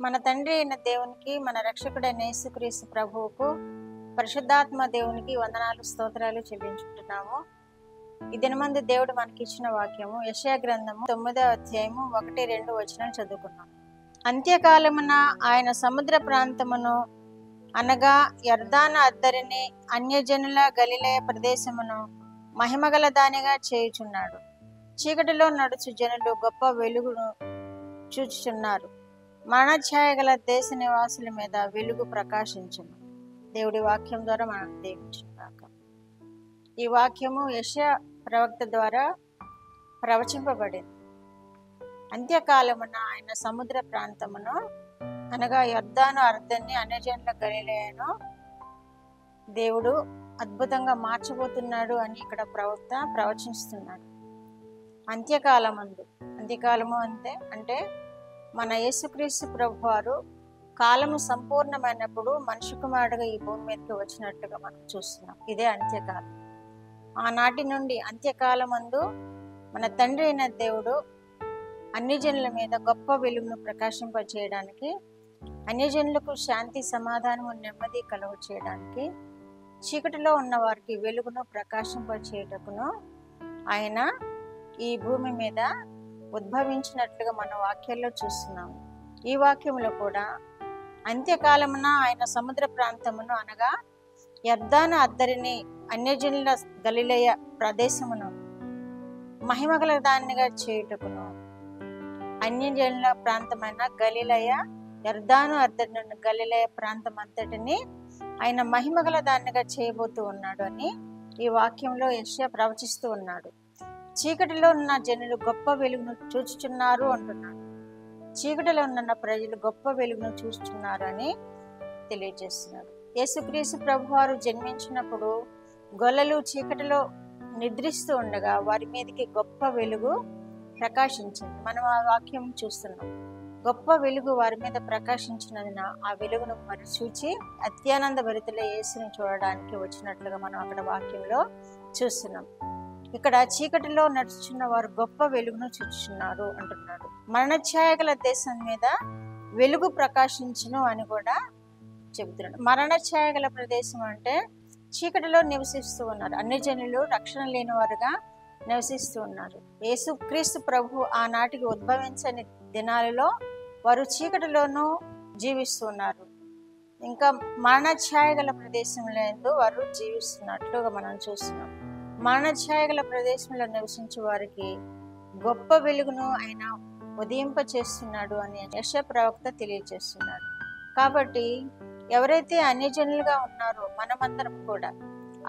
మన తండ్రి అయిన దేవునికి, మన రక్షకుడైన యేసుక్రీస్తు ప్రభువుకు, పరిశుద్ధాత్మ దేవునికి వందనాలు స్తోత్రాలు చెల్లించుకుంటున్నాము. ఈ దినమందు దేవుడు మనకిచ్చిన వాక్యము యెషయా గ్రంథము 9వ అధ్యాయము 1-2 వచనాలు చదువుకున్నాం. అంత్యకాలమున ఆయన సముద్ర ప్రాంతమును అనగా యొర్దాను అద్దరిని, అన్యజనుల గలిలయ ప్రదేశమును మహిమగల దానిగా చేయుచున్నాడు. చీకటిలో నడుచు జనులు గొప్ప వెలుగును చూచుచున్నారు. మరణఛాయ గల దేశ నివాసుల మీద వెలుగు ప్రకాశించును. దేవుడి వాక్యం ద్వారా మనం దీవించుగాక. ఈ వాక్యము యెషయా ప్రవక్త ద్వారా ప్రవచింపబడింది. అంత్యకాలమున ఆయన సముద్ర ప్రాంతమును అనగా యొర్దాను అర్ధన్ని, అన్యజనుల గలిలయను దేవుడు అద్భుతంగా మార్చబోతున్నాడు అని ఇక్కడ ప్రవక్త ప్రవచిస్తున్నాడు. అంత్యకాలము అంటే మన యేసుక్రీస్తు ప్రభువారు కాలము సంపూర్ణమైనప్పుడు మనిషి కుమారుడుగా ఈ భూమి మీదకి వచ్చినట్టుగా మనం చూస్తున్నాం. ఇదే అంత్యకాలం. ఆనాటి నుండి అంత్యకాలమందు మన తండ్రి అయిన దేవుడు అన్ని జనుల మీద గొప్ప వెలుగును ప్రకాశింపచేయడానికి, అన్యజనులకు శాంతి, సమాధానము, నెమ్మది కలుగ చేయడానికి, చీకటిలో ఉన్న వారికి వెలుగును ప్రకాశింపచేయుటకును ఆయన ఈ భూమి మీద ఉద్భవించినట్లుగా మన వాక్యాల్లో చూస్తున్నాము. ఈ వాక్యంలో కూడా అంత్యకాలమున ఆయన సముద్ర ప్రాంతమును అనగా యొర్దాను అద్దరిని, అన్యజనుల గలిలయ ప్రదేశమును మహిమగల దానిగా చేయుటకును, అన్యజనుల ప్రాంతమైన గలిలయ, యొర్దాను అద్దరిని, గలిలయ ప్రాంతం అంతటిని ఆయన మహిమగల దానిగా చేయబోతూ ఉన్నాడు అని ఈ వాక్యంలో యెషయా ప్రవచిస్తూ ఉన్నాడు. చీకటిలో ఉన్న జనులు గొప్ప వెలుగును చూచుచున్నారు అంటున్నాడు. చీకటిలో ఉన్న ప్రజలు గొప్ప వెలుగును చూస్తున్నారు అని తెలియజేస్తున్నాడు. యేసుక్రీస్తు ప్రభువారు జన్మించినప్పుడు గొల్లలు చీకటిలో నిద్రిస్తూ ఉండగా వారి మీదకి గొప్ప వెలుగు ప్రకాశించింది. మనం ఆ వాక్యం చూస్తున్నాం. గొప్ప వెలుగు వారి మీద ప్రకాశించినందున ఆ వెలుగును మరి చూచి అత్యానంద భరితుల యేసుని చూడడానికి వచ్చినట్లుగా మనం అక్కడ వాక్యంలో చూస్తున్నాం. ఇక్కడ చీకటిలో నడుచున్న వారు గొప్ప వెలుగును చూచుచున్నారు అంటున్నాడు. మరణఛాయ గల దేశం మీద వెలుగు ప్రకాశించును అని కూడా చెబుతున్నాడు. మరణఛాయ గల ప్రదేశం అంటే చీకటిలో నివసిస్తూ ఉన్నారు. అన్ని జనులు రక్షణ లేని వారుగా నివసిస్తూ ఉన్నారు. యేసుక్రీస్తు ప్రభు ఆనాటికి ఉద్భవించని దినాలలో వారు చీకటిలోనూ జీవిస్తున్నారు. ఇంకా మరణఛాయ గల ప్రదేశంలో వారు జీవిస్తున్నట్లుగా మనం చూస్తున్నాం. మరణఛాయ గల ప్రదేశంలో నివసించే వారికి గొప్ప వెలుగును ఆయన ఉదయింప చేస్తున్నాడు అని యెషయా ప్రవక్త తెలియజేస్తున్నాడు. కాబట్టి ఎవరైతే అన్యజనులుగా ఉన్నారో మనమందరం కూడా,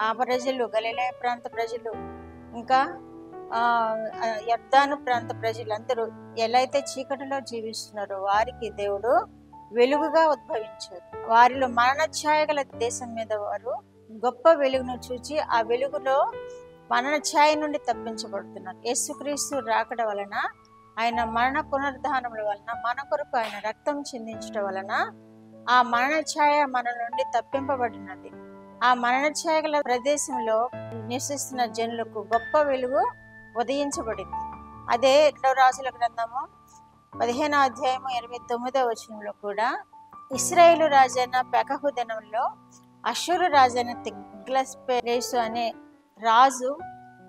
ఆ ప్రజలు, గలిలయ ప్రాంత ప్రజలు, ఇంకా యొర్దాను ప్రాంత ప్రజలు అందరూ ఎలా అయితే చీకటిలో జీవిస్తున్నారో వారికి దేవుడు వెలుగుగా ఉద్భవించారు. వారిలో మరణఛాయ గల దేశం మీద వారు గొప్ప వెలుగును చూచి ఆ వెలుగులో మరణఛాయ నుండి తప్పించబడుతున్నారు. యేసుక్రీస్తు రాకడ వలన, ఆయన మరణ పునరుద్ధానముల వలన, మన కొరకు ఆయన రక్తం చిందించడం వలన ఆ మరణఛాయ మన నుండి తప్పింపబడినది. ఆ మరణఛాయ గల ప్రదేశంలో నివసిస్తున్న జనులకు గొప్ప వెలుగు ఉదయించబడింది. అదే 2వ రాజుల గ్రంథము 15వ అధ్యాయము 29వ వచనంలో కూడా ఇశ్రాయేలు రాజైన పెకహు దినంలో అష్షూరు రాజైన తిగ్లత్పిలెసరు అనే రాజు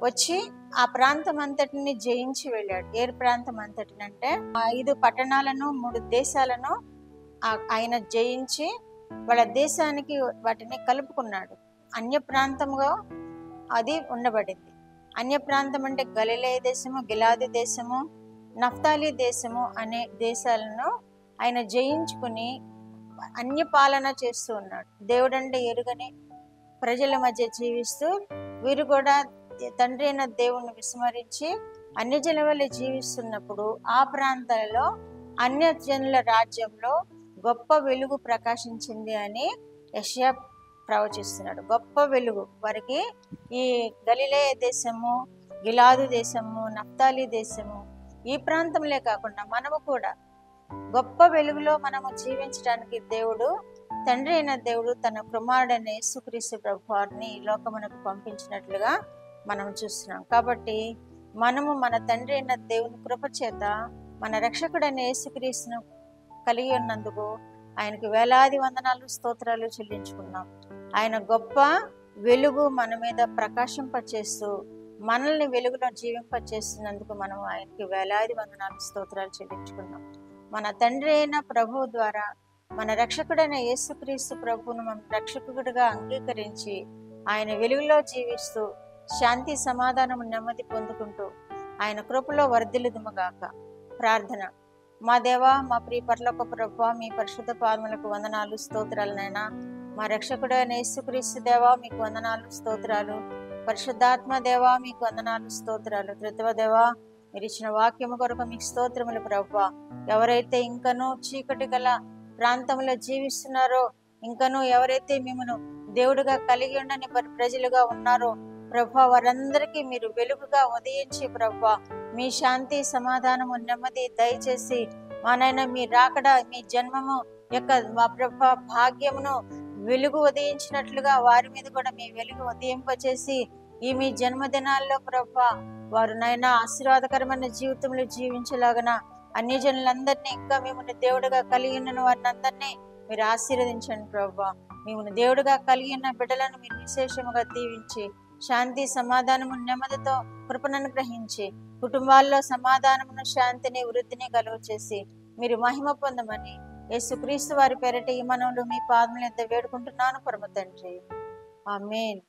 వచ్చి ఆ ప్రాంతం అంతటిని జయించి వెళ్ళాడు. ఏ ప్రాంతం అంతటిని అంటే 5 పట్టణాలను 3 దేశాలను ఆయన జయించి వాళ్ళ దేశానికి వాటిని కలుపుకున్నాడు. అన్య ప్రాంతంగా అది ఉండబడింది. అన్య ప్రాంతం అంటే గలిలయ దేశము, గిలాదు దేశము, నఫ్తాలి దేశము అనే దేశాలను ఆయన జయించుకుని అన్య పాలన చేస్తూ ఉన్నాడు. దేవుడంటే ఎరుగని ప్రజల మధ్య జీవిస్తూ వీరు కూడా తండ్రి అయిన దేవుణ్ణి విస్మరించి అన్య జనుల వల్ల జీవిస్తున్నప్పుడు ఆ ప్రాంతాలలో అన్య జనుల రాజ్యంలో గొప్ప వెలుగు ప్రకాశించింది అని యెషయా ప్రవచిస్తున్నాడు. గొప్ప వెలుగు వారికి ఈ గలిలయ దేశము, గిలాదు దేశము, నఫ్తాలి దేశము ఈ ప్రాంతంలో కాకుండా మనము కూడా గొప్ప వెలుగులో మనము జీవించడానికి దేవుడు, తండ్రి అయిన దేవుడు తన కుమారుడైన యేసుక్రీస్తు ప్రభువారిని ఈ లోకమునకు పంపించినట్లుగా మనం చూస్తున్నాం. కాబట్టి మనము మన తండ్రి అయిన దేవుని కృప చేత మన రక్షకుడైన యేసుక్రీస్తును కలిగి ఉన్నందుకు ఆయనకి వేలాది వందనాలు స్తోత్రాలు చెల్లించుకున్నాం. ఆయన గొప్ప వెలుగు మన మీద ప్రకాశింపచేస్తూ మనల్ని వెలుగులో జీవింపచేస్తున్నందుకు మనం ఆయనకి వేలాది వందనాలు స్తోత్రాలు చెల్లించుకున్నాం. మన తండ్రి అయిన ప్రభువు ద్వారా మన రక్షకుడైన యేసుక్రీస్తు ప్రభువును మనం రక్షకుడిగా అంగీకరించి ఆయన వెలుగులో జీవిస్తూ శాంతి సమాధానము నెమ్మది పొందుకుంటూ ఆయన కృపలో వర్ధిల్లుదుముగాక. ప్రార్థన. మా దేవా, మా ప్రియ పరలోక ప్రభువా, మీ పరిశుద్ధ పాదములకు వందనాలు స్తోత్రాలనైనా. మా రక్షకుడైన యేసుక్రీస్తు దేవా, మీకు వందనాలు స్తోత్రాలు. పరిశుద్ధాత్మ దేవా, మీకు వందనాలు స్తోత్రాలు. త్రిత్వ దేవా, మీరు ఇచ్చిన వాక్యము కొరకు మీకు స్తోత్రములు ప్రభువా. ఎవరైతే ఇంకనూ చీకటి గల ప్రాంతంలో జీవిస్తున్నారో, ఇంకనూ ఎవరైతే మిమ్మను దేవుడిగా కలిగి ఉండని ప్రజలుగా ఉన్నారో ప్రభువా, వారందరికీ మీరు వెలుగుగా ఉదయించి ప్రభువా మీ శాంతి సమాధానము నెమ్మది దయచేసి మా నాయన మీ రాకడ మీ జన్మము యొక్క మా ప్రభువా భాగ్యమును వెలుగు ఉదయించినట్లుగా వారి మీద కూడా మీ వెలుగు ఉదయింపచేసి ఈ మీ జన్మదినాల్లో ప్రభువా వారు నైనా ఆశీర్వాదకరమైన జీవితంలో జీవించలాగన అన్ని జనులందరినీ ఇంకా మిమ్మల్ని దేవుడిగా కలిగి ఉన్న వారిని అందరినీ మీరు ఆశీర్వదించండి ప్రభువా. మిమ్మల్ని దేవుడిగా కలిగి ఉన్న బిడ్డలను మీరు విశేషముగా దీవించి శాంతి సమాధానము నెమ్మదితో కృపను అనుగ్రహించి కుటుంబాల్లో సమాధానమును శాంతిని వృద్ధిని కలుగు చేసి మీరు మహిమ పొందమని యేసుక్రీస్తు వారి పేరిట ఈ మనవులు మీ పాదముల యొద్ద వేడుకుంటున్నాను పరమ తండ్రి. ఆమేన్.